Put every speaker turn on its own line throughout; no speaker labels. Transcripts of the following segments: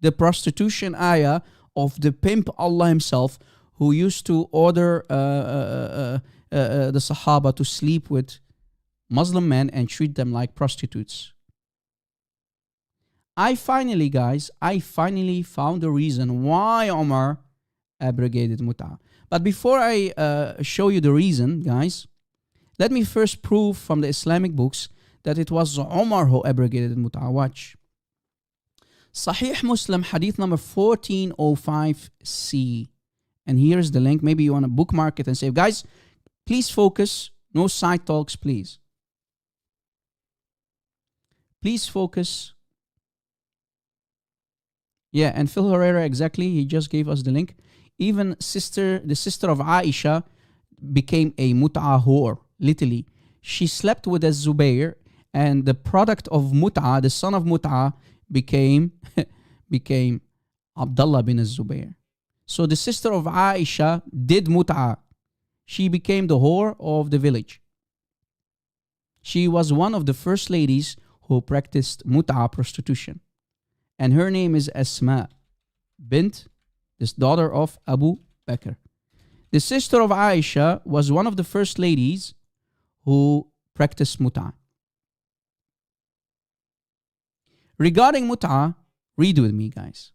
the prostitution ayah of the pimp Allah himself, who used to order the Sahaba to sleep with Muslim men and treat them like prostitutes. I finally found the reason why Umar abrogated mut'ah. But before I show you the reason, guys, let me first prove from the Islamic books that it was Umar who abrogated mut'ah. Watch. Sahih Muslim, hadith number 1405c. And here's the link. Maybe you want to bookmark it and save. Guys, please focus. No side talks, please. Please focus. Yeah, and Phil Herrera, exactly. He just gave us the link. Even the sister of Aisha became a mut'ah whore, literally. She slept with a Zubair, and the product of mut'ah, the son of mut'ah, became Abdullah bin Zubair. So the sister of Aisha did mut'ah. She became the whore of the village. She was one of the first ladies who practiced mut'ah, prostitution. And her name is Asma bint, this daughter of Abu Bakr. The sister of Aisha was one of the first ladies who practiced mut'ah. Regarding mut'ah, read with me, guys.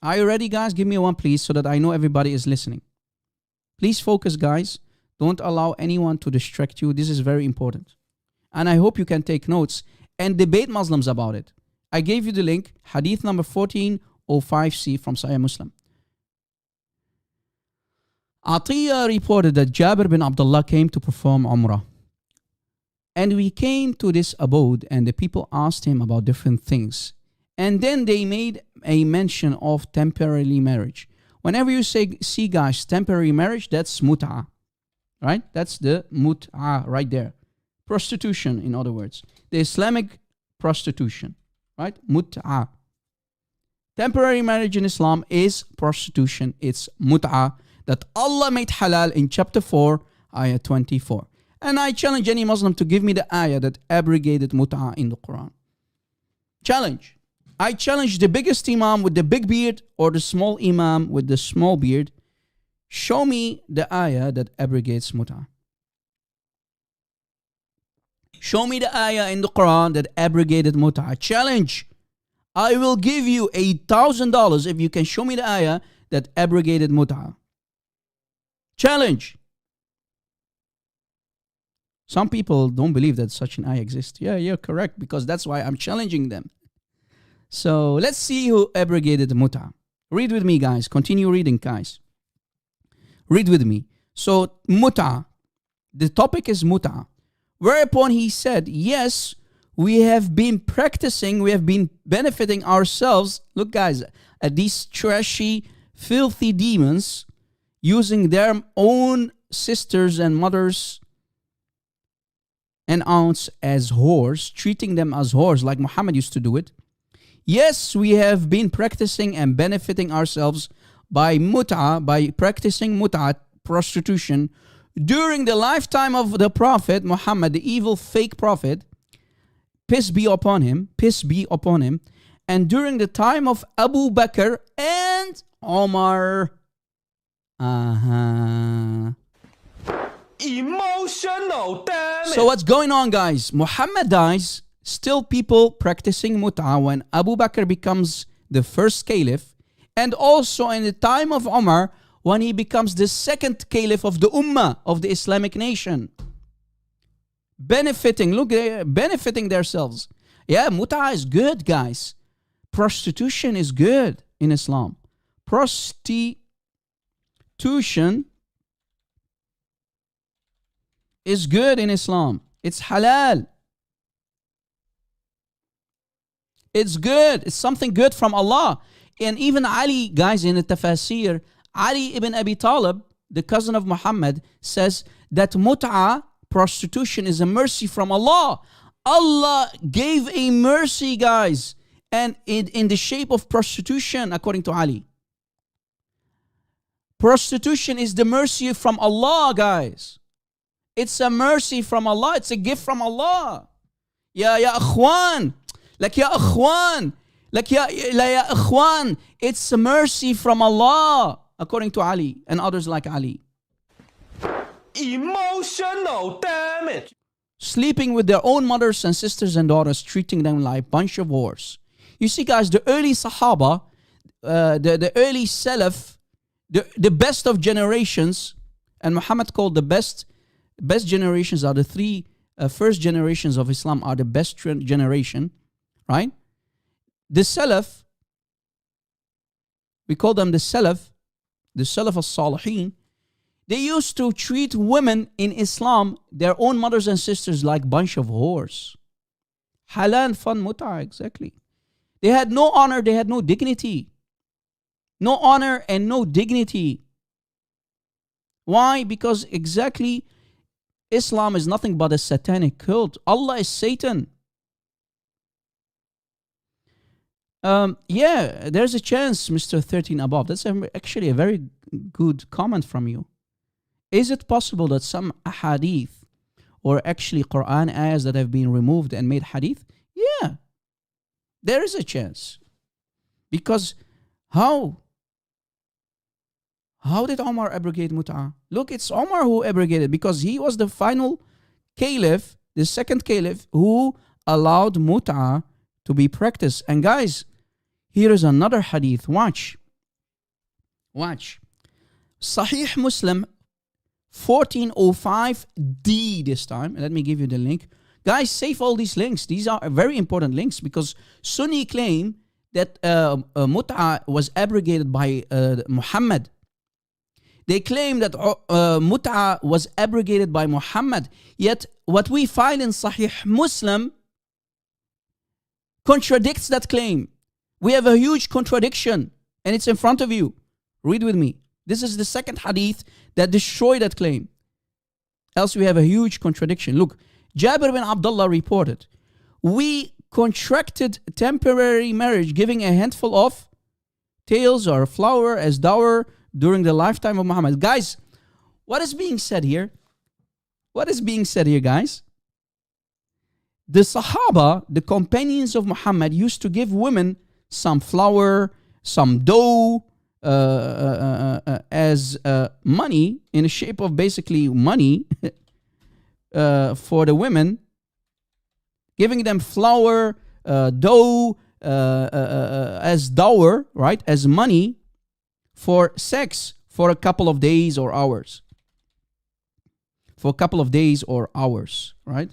Are you ready, guys? Give me one, please, so that I know everybody is listening. Please focus, guys. Don't allow anyone to distract you. This is very important. And I hope you can take notes and debate Muslims about it. I gave you the link, hadith number 1405c from Sahih Muslim. Atiyah reported that Jabir bin Abdullah came to perform Umrah. And we came to this abode, and the people asked him about different things. And then they made a mention of temporary marriage. Whenever you see, guys, temporary marriage, that's mut'ah. Right? That's the mut'ah right there. Prostitution, in other words. The Islamic prostitution. Right? Mut'ah. Temporary marriage in Islam is prostitution. It's mut'ah that Allah made halal in chapter 4, ayah 24. And I challenge any Muslim to give me the ayah that abrogated mut'ah in the Quran. Challenge. I challenge the biggest imam with the big beard or the small imam with the small beard. Show me the ayah that abrogates mut'ah. Show me the ayah in the Quran that abrogated mut'ah. Challenge. I will give you $1,000 if you can show me the ayah that abrogated mut'ah. Challenge. Some people don't believe that such an ayah exists. Yeah, you're correct, because that's why I'm challenging them. So let's see who abrogated mut'ah. Read with me, guys. Continue reading, guys. Read with me. So mut'ah. The topic is mut'ah. Whereupon he said, yes, we have been practicing, we have been benefiting ourselves. Look, guys, at these trashy, filthy demons using their own sisters and mothers and aunts as whores, treating them as whores like Muhammad used to do it. Yes, we have been practicing and benefiting ourselves by mut'ah, by practicing mut'ah, prostitution, during the lifetime of the Prophet Muhammad, the evil fake prophet, peace be upon him, and during the time of Abu Bakr and Omar.
Emotional, damn it.
So what's going on, guys? Muhammad dies, still people practicing mut'ah when Abu Bakr becomes the first caliph, and also in the time of Omar when he becomes the second caliph of the ummah of the Islamic nation. Benefiting, look, benefiting themselves. Yeah, mut'ah is good, guys. Prostitution is good in Islam. Prostitution is good in Islam. It's halal. It's good. It's something good from Allah. And even Ali, guys, in the tafasir, Ali ibn Abi Talib, the cousin of Muhammad, says that mut'ah, prostitution, is a mercy from Allah. Allah gave a mercy, guys, and in the shape of prostitution, according to Ali. Prostitution is the mercy from Allah, guys. It's a mercy from Allah. It's a gift from Allah. Ya akhwan. Like, ya akhwan. Like, ya ikhwan, it's a mercy from Allah, according to Ali and others like Ali.
Emotional damage.
Sleeping with their own mothers and sisters and daughters, treating them like a bunch of whores. You see, guys, the early Sahaba, the early Salaf, the best of generations, and Muhammad called the best generations are the three first generations of Islam are the best generation, right? The Salaf, we call them the Salaf al-Salihin. They used to treat women in Islam, their own mothers and sisters, like a bunch of whores. Halal, fun, mutah, exactly. They had no honor, they had no dignity. No honor and no dignity. Why? Because exactly Islam is nothing but a satanic cult. Allah is Satan. Yeah, there's a chance, Mr. 13 above. That's actually a very good comment from you. Is it possible that some hadith or actually Quran ayahs that have been removed and made hadith? Yeah, there is a chance. Because how did Omar abrogate mut'ah? Look, it's Omar who abrogated because he was the final caliph, the second caliph who allowed mut'ah to be practiced. And guys, here is another hadith. Watch. Sahih Muslim 1405D this time. Let me give you the link. Guys, save all these links. These are very important links because Sunni claim that mut'ah was abrogated by Muhammad. They claim that mut'ah was abrogated by Muhammad. Yet what we find in Sahih Muslim contradicts that claim. We have a huge contradiction and it's in front of you. Read with me. This is the second hadith that destroyed that claim. Else we have a huge contradiction. Look, Jabir bin Abdullah reported, we contracted temporary marriage, giving a handful of tails or flour as dower during the lifetime of Muhammad. Guys, what is being said here? What is being said here, guys? The Sahaba, the companions of Muhammad, used to give women some flour, some dough, as money, in the shape of basically money for the women, giving them flour, dough as dower, right, as money for sex for a couple of days or hours. Right?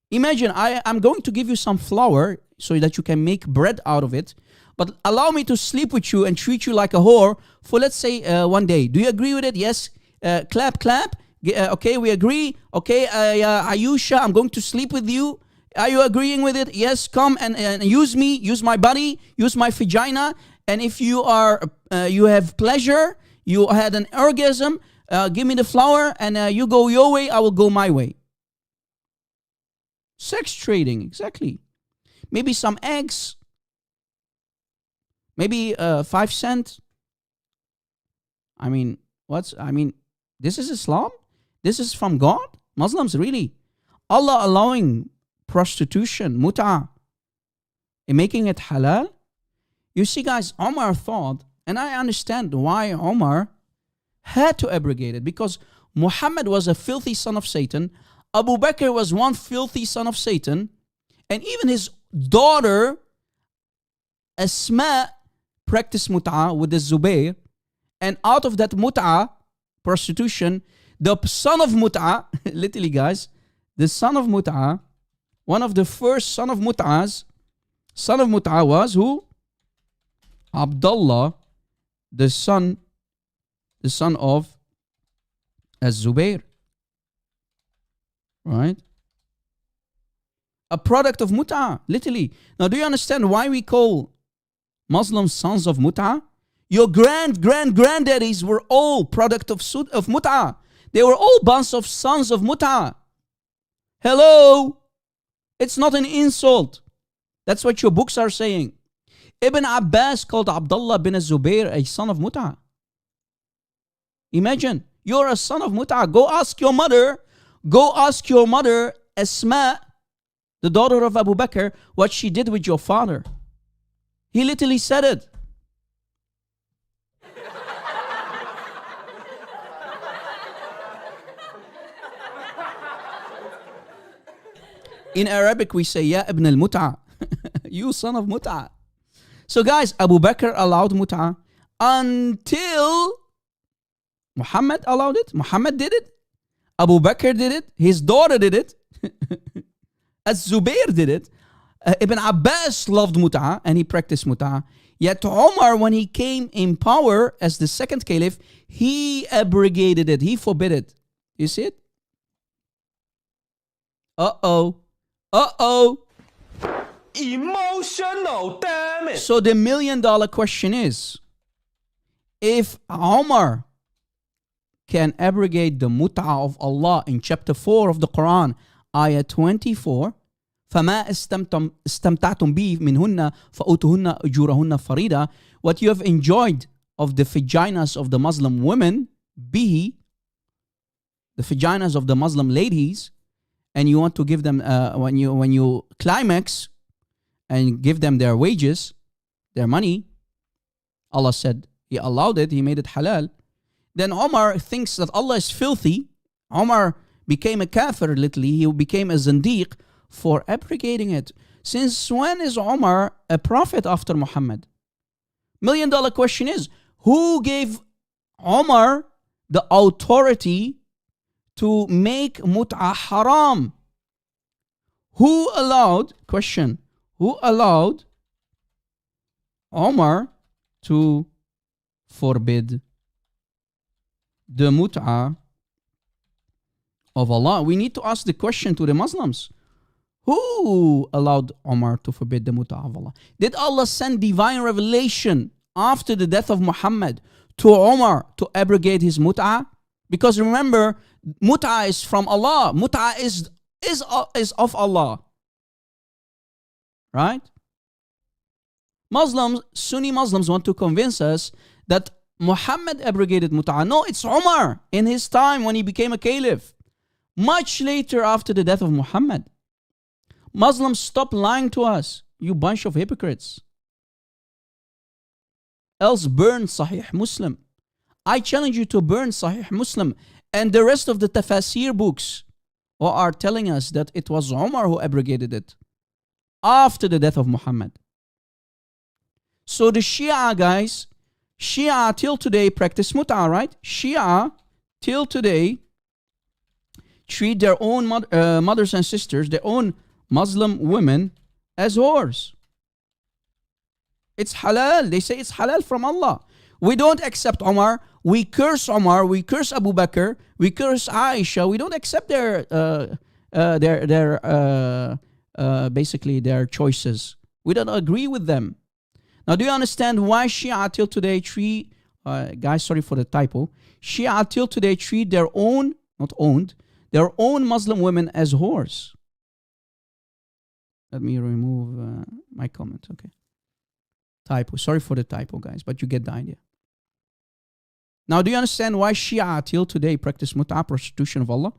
Imagine I'm going to give you some flour so that you can make bread out of it, but allow me to sleep with you and treat you like a whore for, let's say, 1 day. Do you agree with it? Yes. Clap. Okay, we agree. Okay, Ayusha, I'm going to sleep with you. Are you agreeing with it? Yes, come and use me, use my body, use my vagina. And if you have pleasure, you had an orgasm, give me the flour and you go your way, I will go my way. Sex trading, exactly. Maybe some eggs. Maybe 5 cents. This is Islam? This is from God? Muslims, really? Allah allowing prostitution, mut'ah, and making it halal? You see, guys, Omar thought, and I understand why Omar had to abrogate it, because Muhammad was a filthy son of Satan, Abu Bakr was one filthy son of Satan, and even his daughter, Asma, practiced mut'ah with the Zubayr, and out of that mut'ah, prostitution, the son of mut'ah, literally guys, the son of mut'ah, one of the first son of mut'ah was who? Abdullah, the son of Az-Zubayr. Right? A product of mut'ah, literally. Now, do you understand why we call Muslims sons of mut'ah? Your granddaddies were all product of mut'ah. They were all bunch of sons of mut'ah. Hello? It's not an insult. That's what your books are saying. Ibn Abbas called Abdullah bin Zubayr a son of mut'ah. Imagine, you're a son of mut'ah. Go ask your mother, Asma, the daughter of Abu Bakr, what she did with your father. He literally said it. In Arabic, we say, Ya ibn al-mut'a. You son of mut'a. So guys, Abu Bakr allowed mut'a until Muhammad allowed it. Muhammad did it. Abu Bakr did it. His daughter did it. Az-Zubair did it. Ibn Abbas loved mut'a and he practiced mut'a. Yet Umar, when he came in power as the second caliph, he abrogated it. He forbid it. You see it? Uh-oh. Uh-oh.
Emotional damage.
So the $1 million question is, if Umar can abrogate the mut'ah of Allah in chapter 4 of the Quran, ayah 24, فَمَا اسْتَمْتَعْتُمْ بِهِ مِنْهُنَّ فَأُوتُهُنَّ أُجُورَهُنَّ فَرِيدًا. What you have enjoyed of the vaginas of the Muslim women, bihi, the vaginas of the Muslim ladies, and you want to give them, when you climax and give them their wages, their money, Allah said, He allowed it, He made it halal. Then Umar thinks that Allah is filthy. Umar became a kafir literally. He became a zindiq for abrogating it. Since when is Umar a prophet after Muhammad? $1 million question is, who gave Umar the authority to make mut'ah haram? Who allowed Umar to forbid the mut'ah of Allah? We need to ask the question to the Muslims. Who allowed Umar to forbid the mut'ah of Allah? Did Allah send divine revelation after the death of Muhammad to Umar to abrogate his mut'ah? Because remember, mut'ah is from Allah. Mut'ah is of Allah. Right? Sunni Muslims want to convince us that Muhammad abrogated mut'ah. No, it's Umar in his time when he became a caliph. Much later after the death of Muhammad. Muslims, stop lying to us, you bunch of hypocrites. Else burn Sahih Muslim. I challenge you to burn Sahih Muslim and the rest of the tafasir books who are telling us that it was Umar who abrogated it after the death of Muhammad. So the Shia guys, Shia till today practice mut'ah, right? Shia till today treat their own mothers and sisters, their own Muslim women as whores. It's halal. They say it's halal from Allah. We don't accept Umar. We curse Umar. We curse Abu Bakr. We curse Aisha. We don't accept basically their choices. We don't agree with them. Now, do you understand why Shia till today treat, guys, sorry for the typo. Shia till today treat their own, not owned, their own Muslim women as whores. Let me remove my comment, okay. Typo, sorry for the typo, guys, but you get the idea. Now, do you understand why Shia till today practice mut'ah, prostitution of Allah?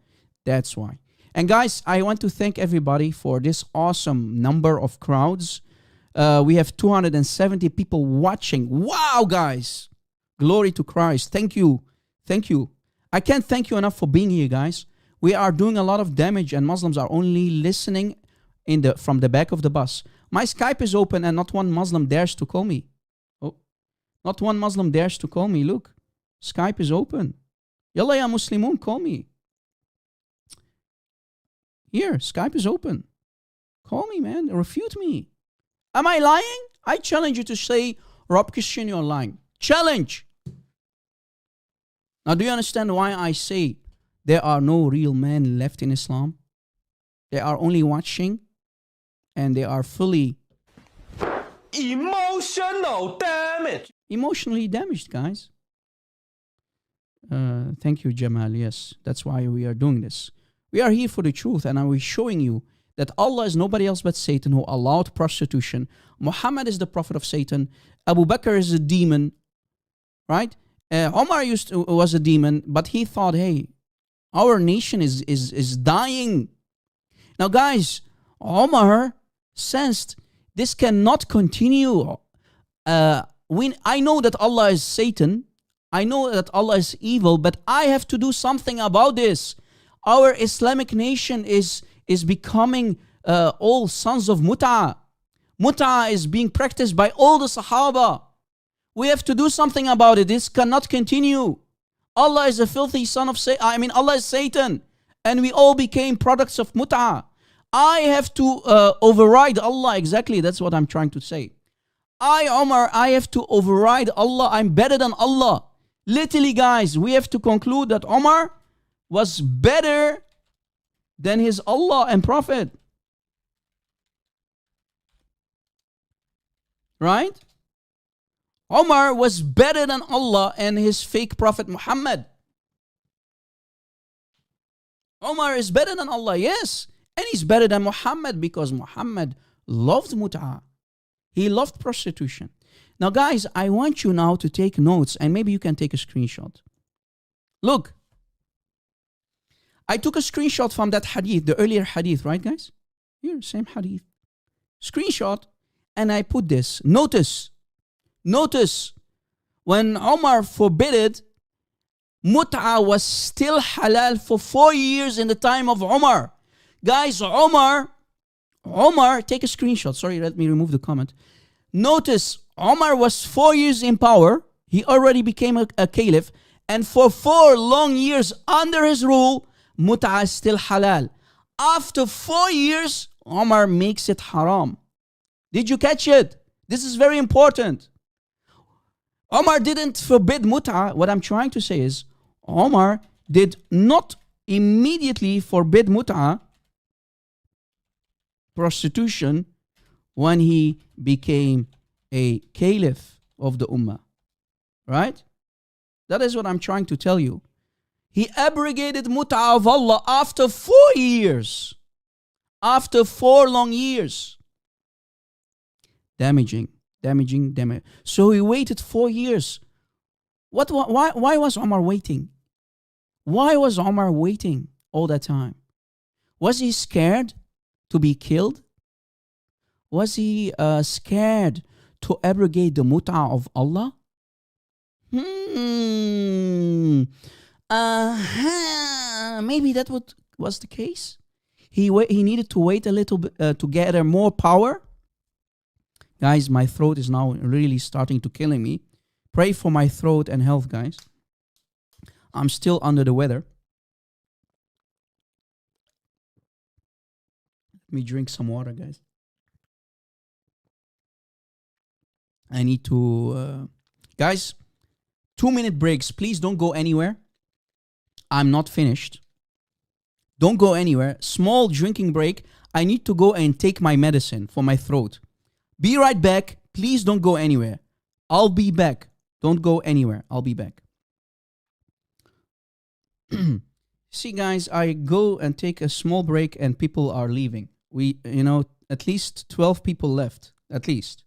That's why. And guys, I want to thank everybody for this awesome number of crowds. We have 270 people watching. Wow, guys. Glory to Christ. Thank you. Thank you. I can't thank you enough for being here, guys. We are doing a lot of damage and Muslims are only listening from the back of the bus. My Skype is open and not one Muslim dares to call me. Oh, not one Muslim dares to call me. Look, Skype is open. Yalla ya Muslimun, call me. Here, Skype is open. Call me, man. Refute me. Am I lying? I challenge you to say, Rob Christian, you're lying. Challenge. Now, do you understand why I say there are no real men left in Islam? They are only watching and they are fully
emotional damage.
Emotionally damaged, guys. Thank you, Jamal. Yes, that's why we are doing this. We are here for the truth, and we're showing you that Allah is nobody else but Satan who allowed prostitution. Muhammad is the prophet of Satan. Abu Bakr is a demon, right? Omar was a demon, but he thought, hey, our nation is dying. Now, guys, Omar sensed this cannot continue. I know that Allah is Satan. I know that Allah is evil, but I have to do something about this. Our Islamic nation is becoming all sons of mutah. Mutah is being practiced by all the Sahaba. We have to do something about it. This cannot continue. Allah is a filthy son of Satan. Allah is Satan. And we all became products of mut'ah. I have to override Allah. Exactly, that's what I'm trying to say. Omar, I have to override Allah. I'm better than Allah. Literally, guys, we have to conclude that Omar was better than his Allah and Prophet. Right? Omar was better than Allah and his fake Prophet Muhammad. Omar is better than Allah, yes. And he's better than Muhammad because Muhammad loved mut'ah. He loved prostitution. Now, guys, I want you now to take notes and maybe you can take a screenshot. Look. I took a screenshot from that hadith, the earlier hadith, right, guys? Here, same hadith. Screenshot. And I put this. Notice, when Omar forbid it, mut'ah was still halal for 4 years in the time of Omar. Guys, Omar, take a screenshot. Sorry, let me remove the comment. Notice, Omar was 4 years in power. He already became a caliph. And for 4 long years under his rule, mut'ah is still halal. After 4 years, Omar makes it haram. Did you catch it? This is very important. Omar didn't forbid mut'ah. What I'm trying to say is, Omar did not immediately forbid mut'ah, prostitution, when he became a caliph of the ummah. Right? That is what I'm trying to tell you. He abrogated mut'ah of Allah after 4 years. After 4 long years. Damaging. So he waited 4 years. Why was Omar waiting? Why was Omar waiting all that time? Was he scared to be killed? Was he scared to abrogate the mut'ah of Allah? Maybe that was the case. He needed to wait a little bit to gather more power. Guys, my throat is now really starting to killing me. Pray for my throat and health, guys. I'm still under the weather. Let me drink some water, guys. I need to... guys, 2-minute breaks. Please don't go anywhere. I'm not finished. Don't go anywhere. Small drinking break. I need to go and take my medicine for my throat. Be right back. Please don't go anywhere. I'll be back. Don't go anywhere. I'll be back. See, guys, I go and take a small break and people are leaving. At least 12 people left. At least.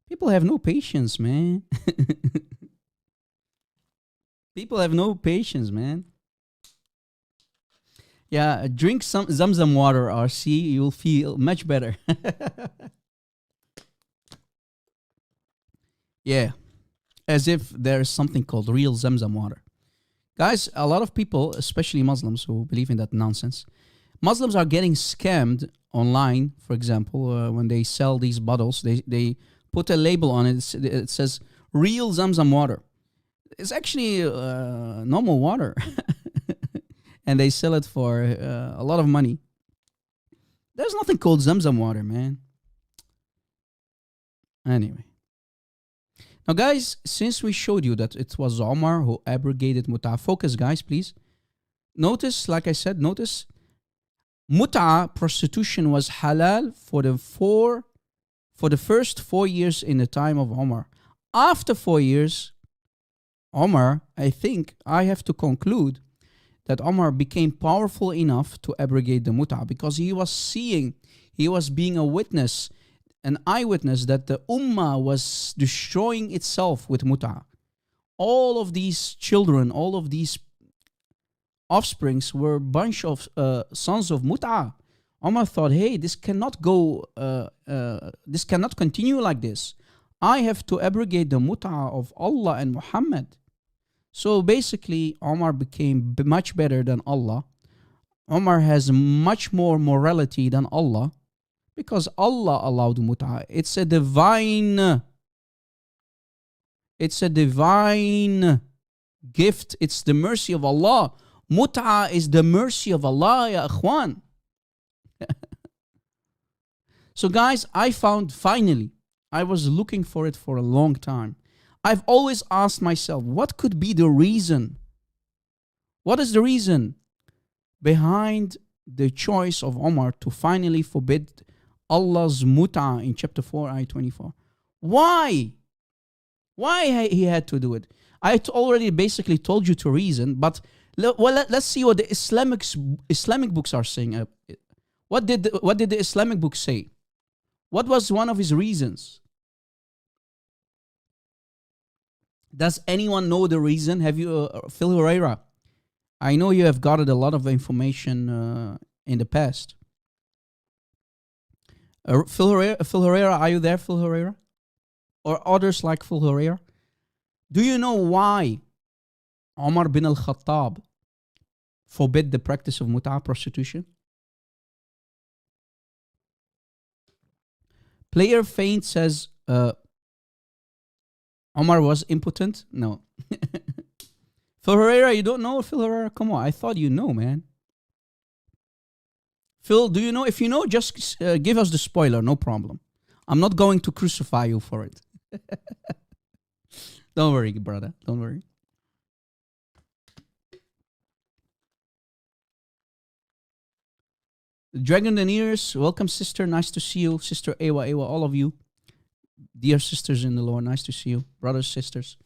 People have no patience, man. People have no patience, man. Yeah, drink some Zamzam water, RC. You'll feel much better. Yeah, as if there's something called real Zamzam water. Guys, a lot of people, especially Muslims who believe in that nonsense, Muslims are getting scammed online, for example, when they sell these bottles. They put a label on it. It says real Zamzam water. It's actually normal water. And they sell it for a lot of money. There's nothing called Zamzam water, man. Anyway. Now, guys, since we showed you that it was Omar who abrogated mut'ah, focus, guys, please. Notice, like I said, mut'ah, prostitution, was halal for the first 4 years in the time of Omar. After 4 years, Omar, I think I have to conclude that Omar became powerful enough to abrogate the mut'ah because he was being a witness, an eyewitness that the ummah was destroying itself with mut'ah. All of these children, all of these offsprings were a bunch of sons of mut'ah. Omar thought, hey, this cannot this cannot continue like this. I have to abrogate the mut'ah of Allah and Muhammad. So basically, Omar became much better than Allah. Omar has much more morality than Allah because Allah allowed mut'ah. It's a divine gift. It's the mercy of Allah. Mut'ah is the mercy of Allah, ya akhwan. So guys, I found finally, I was looking for it for a long time. I've always asked myself, what could be the reason? What is the reason behind the choice of Omar to finally forbid Allah's mut'ah in chapter 4, ayah 24? Why? Why he had to do it? I already basically told you to reason, but let's see what the Islamic books are saying. What did the Islamic books say? What was one of his reasons? Does anyone know the reason? Have you, Phil Herrera? I know you have gathered a lot of information in the past. Phil Herrera, are you there, Phil Herrera? Or others like Phil Herrera? Do you know why Omar bin al-Khattab forbid the practice of mut'ah, prostitution? Player Faint says Omar was impotent. No. Phil Herrera, you don't know? Phil Herrera, come on. I thought you know, man. Phil, do you know? If you know, just give us the spoiler. No problem. I'm not going to crucify you for it. Don't worry, brother. Don't worry. Dragon Deniers, welcome, sister. Nice to see you. Sister Ewa, all of you. Dear sisters in the Lord, nice to see you. Brothers, sisters.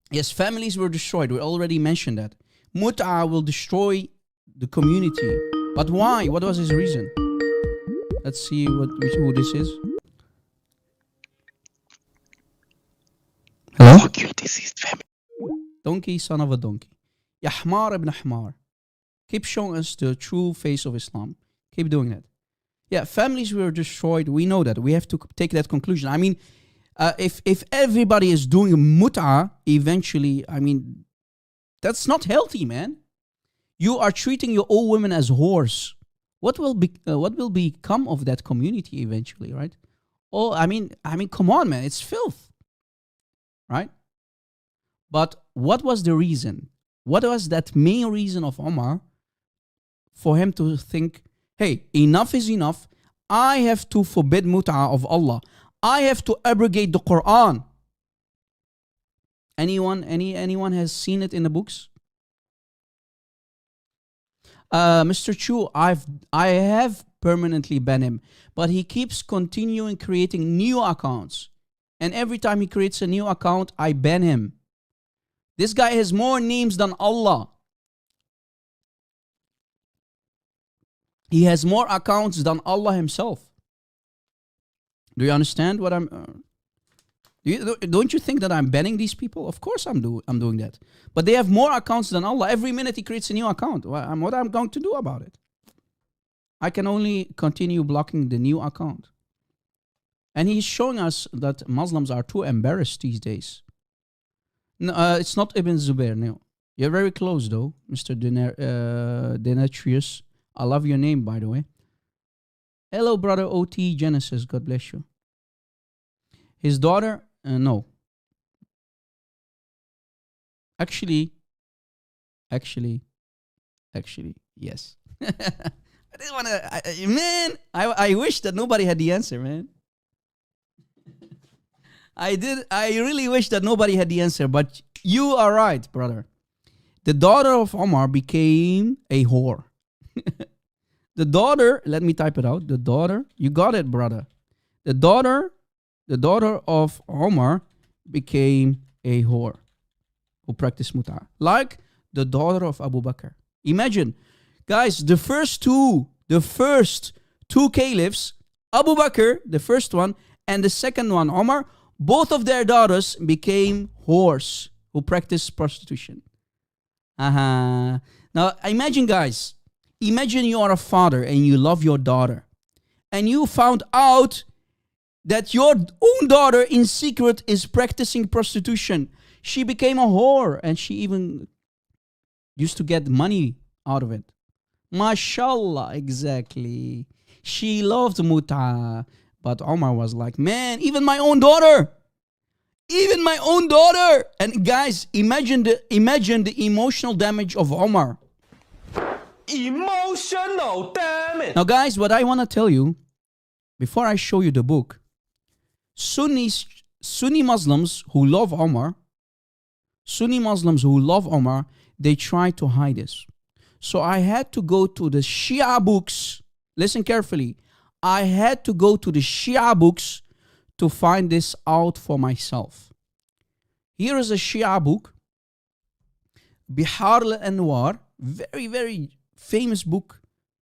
Yes, families were destroyed. We already mentioned that. Mut'ah will destroy the community. But why? What was his reason? Let's see who this is. Hello? Donkey, son of a donkey. Ya Hmar ibn Hmar. Keep showing us the true face of Islam. Keep doing that. Yeah, families were destroyed. We know that. We have to take that conclusion. I mean, if everybody is doing mut'ah, eventually, I mean, that's not healthy, man. You are treating your old women as whores. What will become of that community eventually, right? Oh, I mean, come on, man. It's filth, right? But what was the reason? What was that main reason of Omar for him to think, hey, enough is enough. I have to forbid mut'ah of Allah. I have to abrogate the Quran. Anyone has seen it in the books? Mr. Chu, I have permanently banned him, but he keeps continuing creating new accounts. And every time he creates a new account, I ban him. This guy has more names than Allah. He has more accounts than Allah himself. Do you understand what I'm... don't you think that I'm banning these people? Of course I'm doing that. But they have more accounts than Allah. Every minute he creates a new account. What I'm going to do about it? I can only continue blocking the new account. And he's showing us that Muslims are too embarrassed these days. No, it's not Ibn Zubair, no. You're very close though, Mr. Demetrius. I love your name, by the way. Hello, brother OT Genesis. God bless you. His daughter, no. Actually, yes. I didn't want to, man, I wish that nobody had the answer, man. I really wish that nobody had the answer, but you are right, brother. The daughter of Omar became a whore. The daughter, let me type it out. The daughter, you got it, brother. The daughter of Omar became a whore who practiced mut'ah. Like the daughter of Abu Bakr. Imagine, guys, the first two caliphs, Abu Bakr, the first one, and the second one, Omar, both of their daughters became whores who practiced prostitution. Now, imagine, guys, Imagine you are a father and you love your daughter, and you found out that your own daughter in secret is practicing prostitution. She became a whore, and she even used to get money out of it. MashaAllah, exactly. She loved mutah. But Omar was like, man, even my own daughter. Even my own daughter. And guys, imagine the emotional damage of Omar.
Emotional damage.
Now, guys, what I want to tell you, before I show you the book, Sunni Muslims who love Omar, they try to hide this. So I had to go to the Shia books. Listen carefully. I had to go to the Shia books to find this out for myself. Here is a Shia book, Bihar al-Anwar, very, very famous book,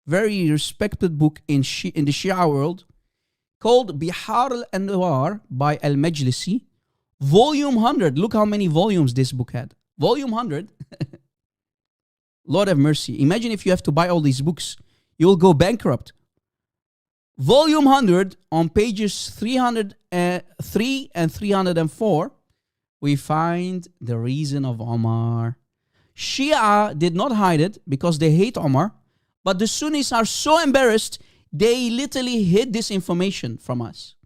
very respected book in the Shia world, called Bihar al-Anwar by Al-Majlisi, volume 100. Look how many volumes this book had. Volume 100. Lord have mercy. Imagine if you have to buy all these books. You will go bankrupt. Volume 100, on pages 303 and 304, we find the reason of Omar. Shia did not hide it because they hate Omar, but the Sunnis are so embarrassed, they literally hid this information from us.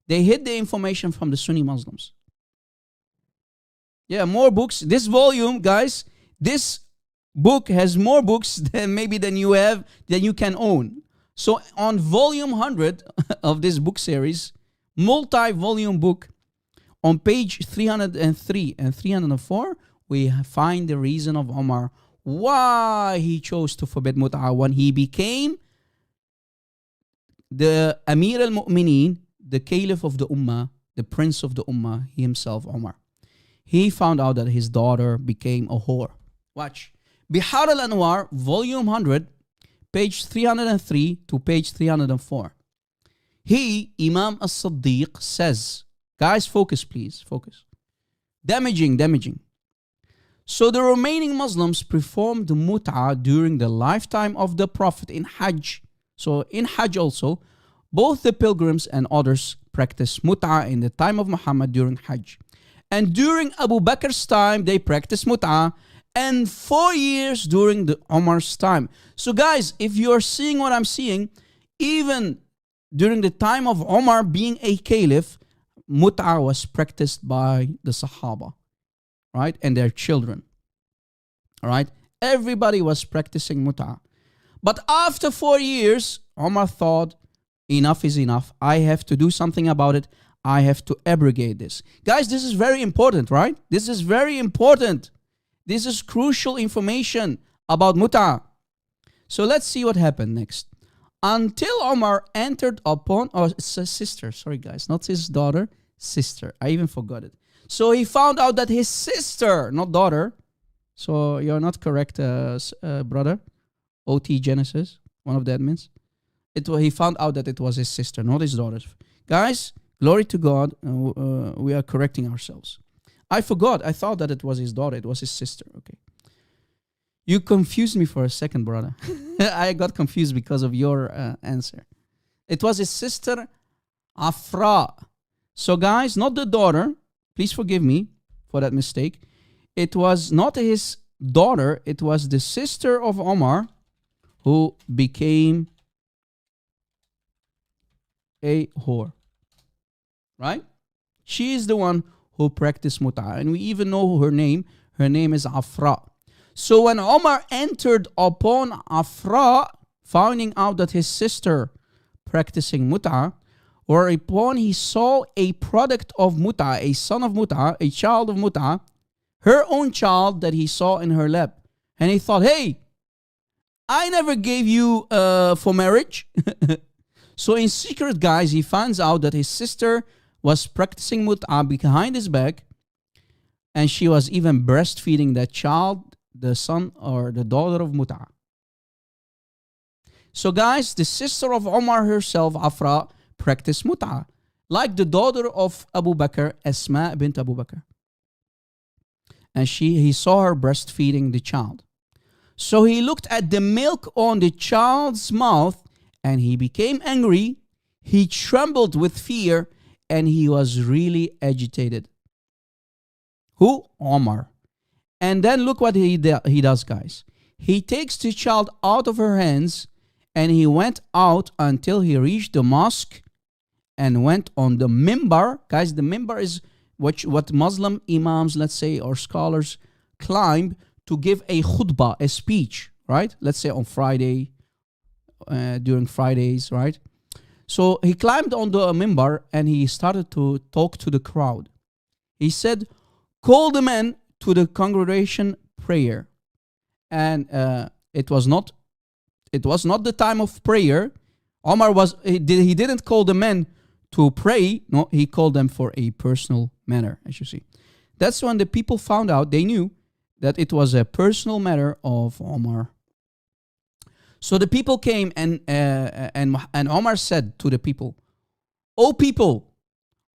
They hid the information from the Sunni Muslims. Yeah, more books. This volume, guys, this book has more books than you can own. So on volume 100 of this book series, multi-volume book, on page 303 and 304, we find the reason of Omar, why he chose to forbid mut'ah when he became the Amir al-Mu'mineen, the Caliph of the Ummah, the Prince of the Ummah, he himself, Omar. He found out that his daughter became a whore. Watch. Bihar al-Anwar, volume 100, page 303 to page 304. He, Imam as-Siddiq, says, guys, focus please, focus. Damaging. So the remaining Muslims performed mut'ah during the lifetime of the Prophet in Hajj. So in Hajj also, both the pilgrims and others practiced mut'ah in the time of Muhammad during Hajj. And during Abu Bakr's time, they practiced mut'ah, and 4 years during the Umar's time. So guys, if you're seeing what I'm seeing, even during the time of Umar being a caliph, mut'ah was practiced by the Sahaba, right? And their children, all right? Everybody was practicing mut'ah. But after 4 years, Umar thought, enough is enough. I have to do something about it. I have to abrogate this. Guys, this is very important, right? This is very important. This is crucial information about mut'ah. So let's see what happened next. Until Omar entered upon, it's a sister, sorry guys, not his daughter, sister. I even forgot it. So he found out that his sister, not daughter, so you're not correct, brother, OT Genesis, one of the admins. He found out that it was his sister, not his daughter. Guys, glory to God, we are correcting ourselves. I forgot. I thought that it was his daughter. It was his sister. Okay. You confused me for a second, brother. I got confused because of your answer. It was his sister, Afra. So guys, not the daughter. Please forgive me for that mistake. It was not his daughter. It was the sister of Omar who became a whore. Right? She is the one who practiced mut'ah. And we even know her name. Her name is Afra. So when Omar entered upon Afra, finding out that his sister practicing mut'ah, whereupon he saw a product of mut'ah, a son of mut'ah, a child of mut'ah, her own child that he saw in her lap. And he thought, hey, I never gave you for marriage. So in secret, guys, he finds out that his sister was practicing mut'ah behind his back, and she was even breastfeeding that child, the son or the daughter of mut'ah. So guys, the sister of Omar herself, Afra, practiced mut'ah, like the daughter of Abu Bakr, Asma bint Abu Bakr. And he saw her breastfeeding the child. So he looked at the milk on the child's mouth and he became angry. He trembled with fear and he was really agitated. Who? Omar. And then look what he does, guys. He takes the child out of her hands and he went out until he reached the mosque and went on the mimbar. Guys, the mimbar is what Muslim imams, let's say, or scholars climb to give a khutbah, a speech, right? Let's say on Friday, during Fridays, right? So he climbed on the mimbar and he started to talk to the crowd. He said, call the men to the congregation prayer. And it was not the time of prayer. Omar he didn't call the men to pray. No, he called them for a personal matter, as you see. That's when the people found out, they knew that it was a personal matter of Omar. So the people came and Omar said to the people, O people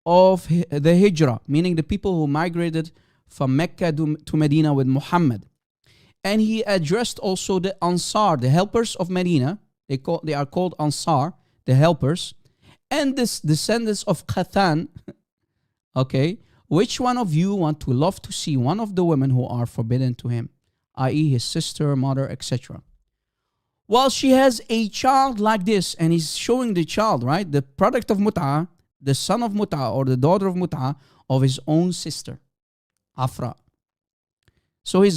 of the Hijrah, meaning the people who migrated from Mecca to Medina with Muhammad. And he addressed also the Ansar, the helpers of Medina. They are called Ansar, the helpers. And the descendants of Qathan. Okay, which one of you want to love to see one of the women who are forbidden to him, i.e. his sister, mother, etc.? While she has a child like this, and he's showing the child, right, the product of mut'ah, the son of mut'ah or the daughter of mut'ah of his own sister, Afra. So he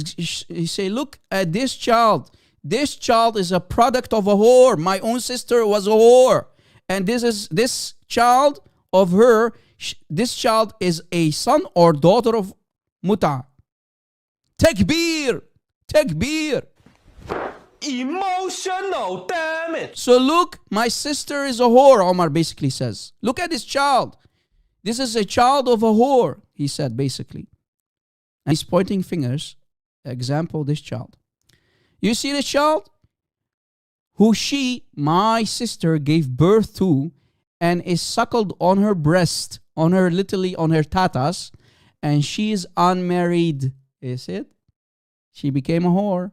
say, look at this child. This child is a product of a whore. My own sister was a whore. And this child of her, this child is a son or daughter of mut'ah. Takbir! Takbir!
Emotional damage.
So look, my sister is a whore, Omar basically says. Look at this child. This is a child of a whore, he said basically. And he's pointing fingers. Example, this child. You see this child? Who my sister, gave birth to and is suckled on her breast, literally on her tatas, and she is unmarried. Is it? She became a whore.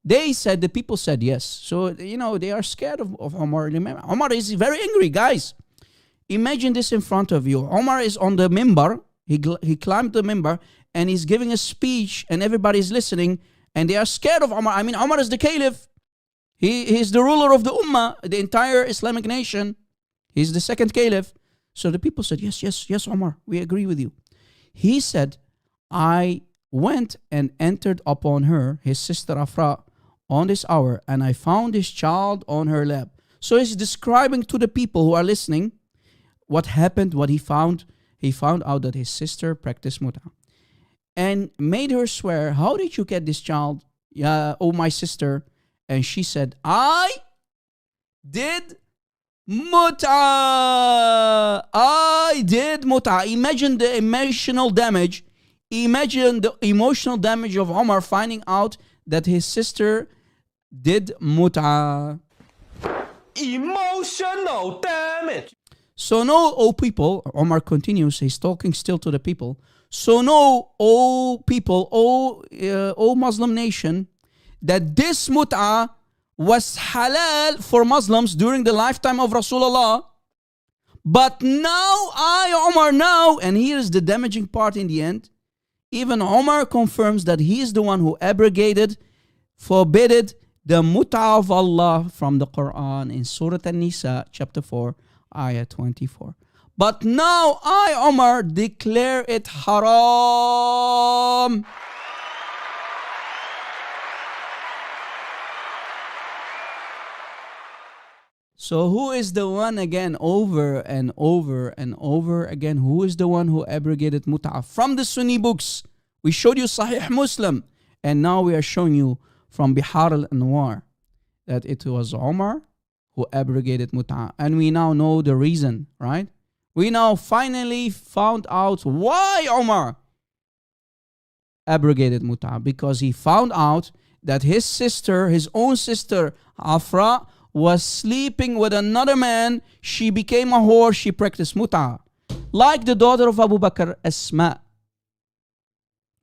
The people said yes. So, they are scared of Omar. Remember, Omar is very angry, guys. Imagine this in front of you. Omar is on the mimbar. He climbed the mimbar and he's giving a speech and everybody's listening and they are scared of Omar. I mean, Omar is the caliph. He is the ruler of the ummah, the entire Islamic nation. He's the second caliph. So the people said, yes, Omar, we agree with you. He said, I went and entered upon her, his sister Afra, on this hour, and I found this child on her lap. So he's describing to the people who are listening what happened, what he found. He found out that his sister practiced mut'ah and made her swear, how did you get this child? Oh, my sister. And she said, I did mut'ah. I did mut'ah. Imagine the emotional damage. Imagine the emotional damage of Omar finding out that his sister did mut'ah.
Emotional damage.
So know, O people, Omar continues, he's talking still to the people. So know, O people, O Muslim nation, that this mut'ah was halal for Muslims during the lifetime of Rasulullah. But now Omar, and here is the damaging part in the end, even Omar confirms that he is the one who forbidden the mut'ah of Allah from the Quran in Surah An-Nisa, chapter 4, ayah 24. But now Omar, declare it haram. So who is the one again, over and over and over again, who is the one who abrogated mut'ah? From the Sunni books, we showed you Sahih Muslim, and now we are showing you from Bihar al-Anwar that it was Omar who abrogated mut'ah. And we now know the reason, right? We now finally found out why Omar abrogated mut'ah, because he found out that his sister, his own sister, Afra, was sleeping with another man. She became a whore. She practiced mut'ah. Like the daughter of Abu Bakr, Asma.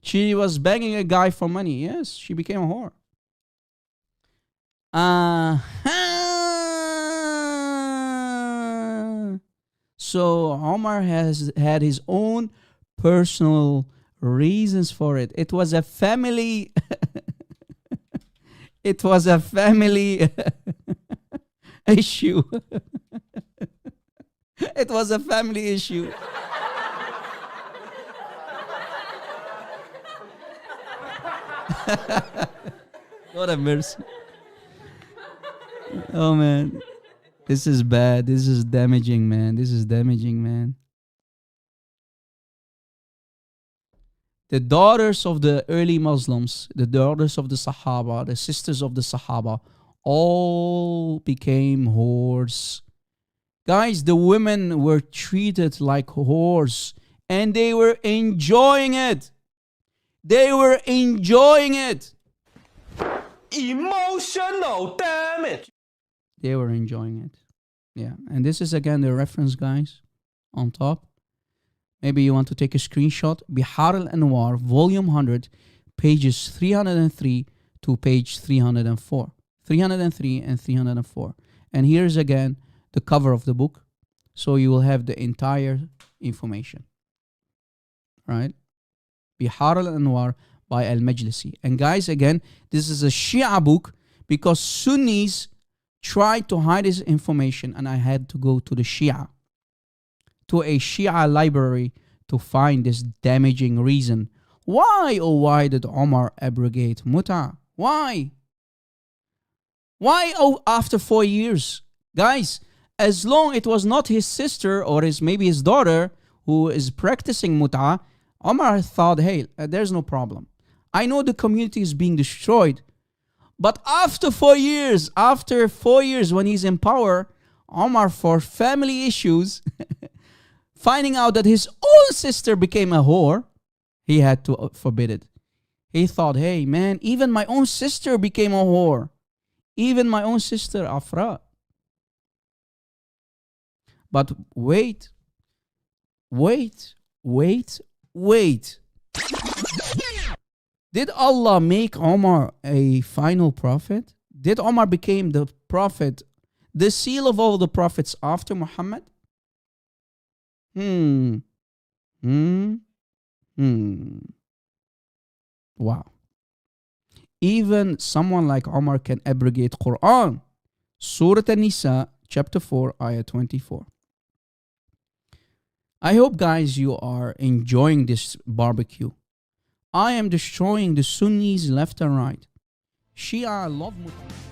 She was begging a guy for money. Yes, she became a whore. So Omar has had his own personal reasons for it. It was a family. It was a family issue. It was a family issue. What a mercy. Oh man. This is bad. This is damaging, man. This is damaging, man. The daughters of the early Muslims, the daughters of the Sahaba, the sisters of the Sahaba, all became whores. Guys, the women were treated like whores and they were enjoying it. They were enjoying it.
Emotional damage.
They were enjoying it. Yeah. And this is again the reference, guys, on top. Maybe you want to take a screenshot. Bihar al-Anwar, volume 100, pages 303 to page 304. 303 and 304. And here's again the cover of the book. So you will have the entire information. Right? Bihar al-Anwar by Al-Majlisi. And guys, again, this is a Shia book because Sunnis tried to hide this information and I had to go to the Shia, to a Shia library to find this damaging reason. Why, oh why did Omar abrogate mutah? Why? Why, oh, after 4 years? Guys, as long it was not his sister or maybe his daughter who is practicing mutah, Omar thought, hey, there's no problem. I know the community is being destroyed, but after 4 years when he's in power, Omar, for family issues, finding out that his own sister became a whore, he had to forbid it. He thought, hey man, even my own sister became a whore. Even my own sister, Afra. But wait. Did Allah make Omar a final prophet? Did Omar become the prophet, the seal of all the prophets after Muhammad? Wow. Even someone like Omar can abrogate Quran. Surah An-Nisa, chapter 4, ayah 24. I hope, guys, you are enjoying this barbecue. I am destroying the Sunnis left and right. Shia love Mufti.